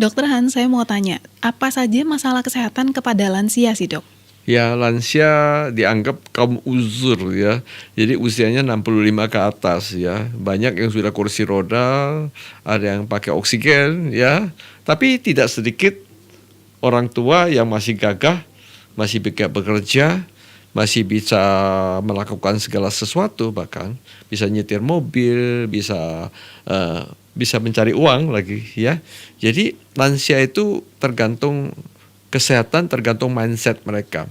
Dokter Han, saya mau tanya, apa saja masalah kesehatan kepada lansia sih dok? Ya, lansia dianggap kaum uzur ya. Jadi usianya 65 ke atas ya. Banyak yang sudah kursi roda, ada yang pakai oksigen ya. Tapi tidak sedikit orang tua yang masih gagah, masih bisa bekerja, masih bisa melakukan segala sesuatu, bahkan bisa nyetir mobil, bisa mencari uang lagi ya. Jadi lansia itu tergantung kesehatan, tergantung mindset mereka.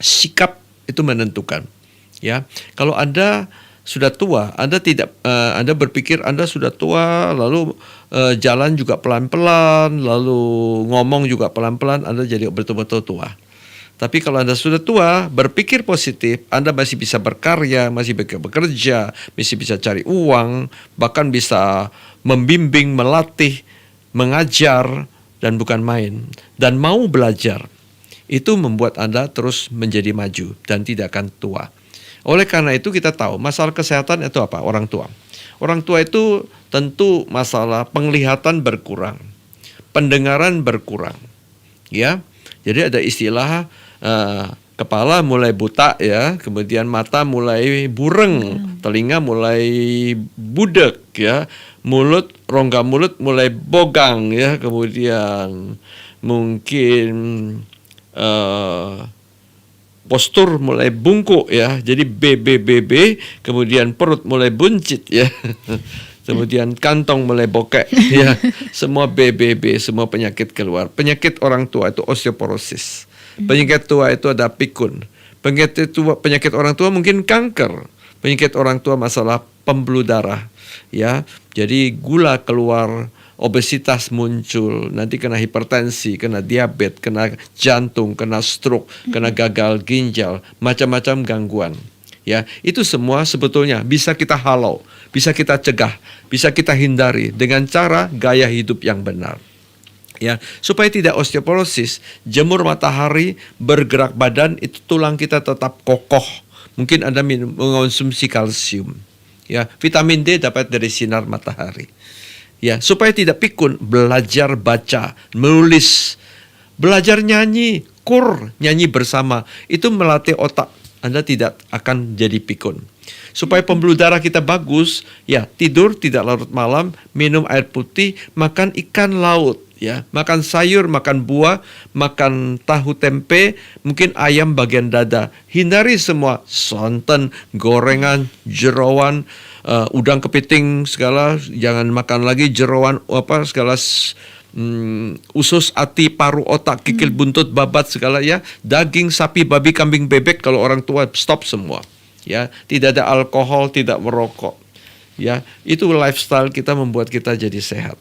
Sikap itu menentukan. Ya, kalau Anda sudah tua, Anda berpikir Anda sudah tua, lalu jalan juga pelan-pelan, lalu ngomong juga pelan-pelan, Anda jadi betul-betul tua. Tapi kalau Anda sudah tua, berpikir positif, Anda masih bisa berkarya, masih bisa bekerja, masih bisa cari uang, bahkan bisa membimbing, melatih, mengajar, dan bukan main, dan mau belajar. Itu membuat Anda terus menjadi maju dan tidak akan tua. Oleh karena itu kita tahu masalah kesehatan itu apa? Orang tua. Orang tua itu tentu masalah penglihatan berkurang, pendengaran berkurang. Ya, jadi ada istilah kepala mulai buta ya, kemudian mata mulai bureng, telinga mulai budek ya, rongga mulut mulai bogang ya, kemudian mungkin postur mulai bungkuk ya, jadi BBBB, kemudian perut mulai buncit ya, kemudian kantong mulai bokek ya, semua BBB, semua penyakit keluar. Penyakit orang tua itu osteoporosis. Penyakit tua itu ada pikun. Penyakit orang tua mungkin kanker. Penyakit orang tua masalah pembuluh darah ya. Jadi gula keluar, obesitas muncul, nanti kena hipertensi, kena diabetes, kena jantung, kena stroke, kena gagal ginjal, macam-macam gangguan. Ya, itu semua sebetulnya bisa kita halau, bisa kita cegah, bisa kita hindari dengan cara gaya hidup yang benar. Ya, supaya tidak osteoporosis, jemur matahari, bergerak badan, itu tulang kita tetap kokoh. Mungkin Anda mengonsumsi kalsium. Ya, vitamin D dapat dari sinar matahari. Ya, supaya tidak pikun, belajar baca, menulis, belajar nyanyi, nyanyi bersama. Itu melatih otak. Anda tidak akan jadi pikun. Supaya pembuluh darah kita bagus, ya tidur tidak larut malam, minum air putih, makan ikan laut. Ya, makan sayur, makan buah, makan tahu tempe, mungkin ayam bagian dada. Hindari semua santan, gorengan, jeroan, udang kepiting segala, jangan makan lagi jeroan segala usus, ati, paru, otak, kikil, buntut, babat segala ya. Daging, sapi, babi, kambing, bebek, kalau orang tua stop semua. Ya, tidak ada alkohol, tidak merokok. Ya, itu lifestyle kita membuat kita jadi sehat.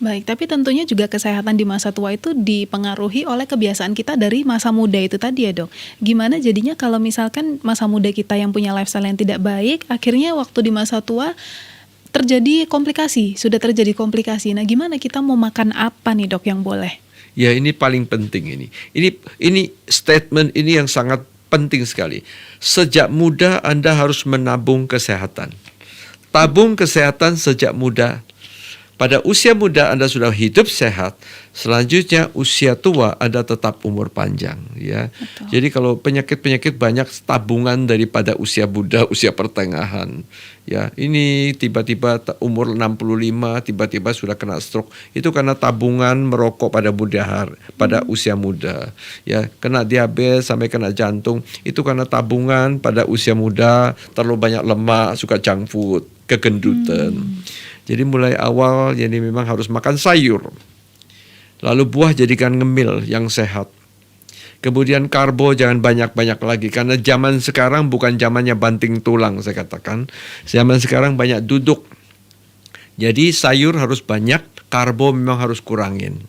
Baik, tapi tentunya juga kesehatan di masa tua itu dipengaruhi oleh kebiasaan kita dari masa muda itu tadi ya dok. Gimana jadinya kalau misalkan masa muda kita yang punya lifestyle yang tidak baik, akhirnya waktu di masa tua sudah terjadi komplikasi. Nah gimana kita mau makan apa nih dok yang boleh? Ya ini paling penting ini. Ini statement ini yang sangat penting sekali. Sejak muda Anda harus menabung kesehatan. Tabung kesehatan sejak muda. Pada usia muda Anda sudah hidup sehat, selanjutnya usia tua Anda tetap umur panjang ya. Betul. Jadi kalau penyakit-penyakit banyak tabungan daripada usia muda, usia pertengahan. Ya, ini tiba-tiba umur 65 tiba-tiba sudah kena stroke. Itu karena tabungan merokok pada usia muda. Ya, kena diabetes sampai kena jantung, itu karena tabungan pada usia muda, terlalu banyak lemak, suka junk food, kegendutan. Jadi mulai awal jadi memang harus makan sayur. Lalu buah jadikan ngemil yang sehat. Kemudian karbo jangan banyak-banyak lagi. Karena zaman sekarang bukan zamannya banting tulang saya katakan. Zaman sekarang banyak duduk. Jadi sayur harus banyak, karbo memang harus kurangin.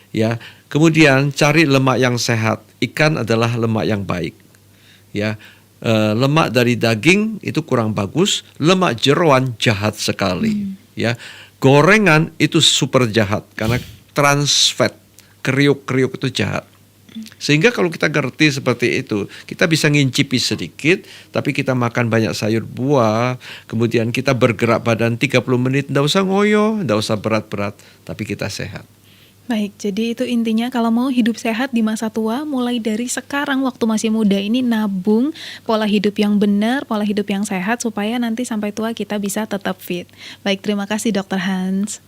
Ya. Kemudian cari lemak yang sehat. Ikan adalah lemak yang baik. Ya. Lemak dari daging itu kurang bagus, lemak jeroan jahat sekali. Ya, gorengan itu super jahat karena trans fat, kriuk-kriuk itu jahat. Sehingga kalau kita ngerti seperti itu, kita bisa ngincipi sedikit, tapi kita makan banyak sayur buah, kemudian kita bergerak badan 30 menit, enggak usah ngoyo, enggak usah berat-berat, tapi kita sehat. Baik, jadi itu intinya kalau mau hidup sehat di masa tua, mulai dari sekarang waktu masih muda ini nabung pola hidup yang benar, pola hidup yang sehat supaya nanti sampai tua kita bisa tetap fit. Baik, terima kasih Dokter Hans.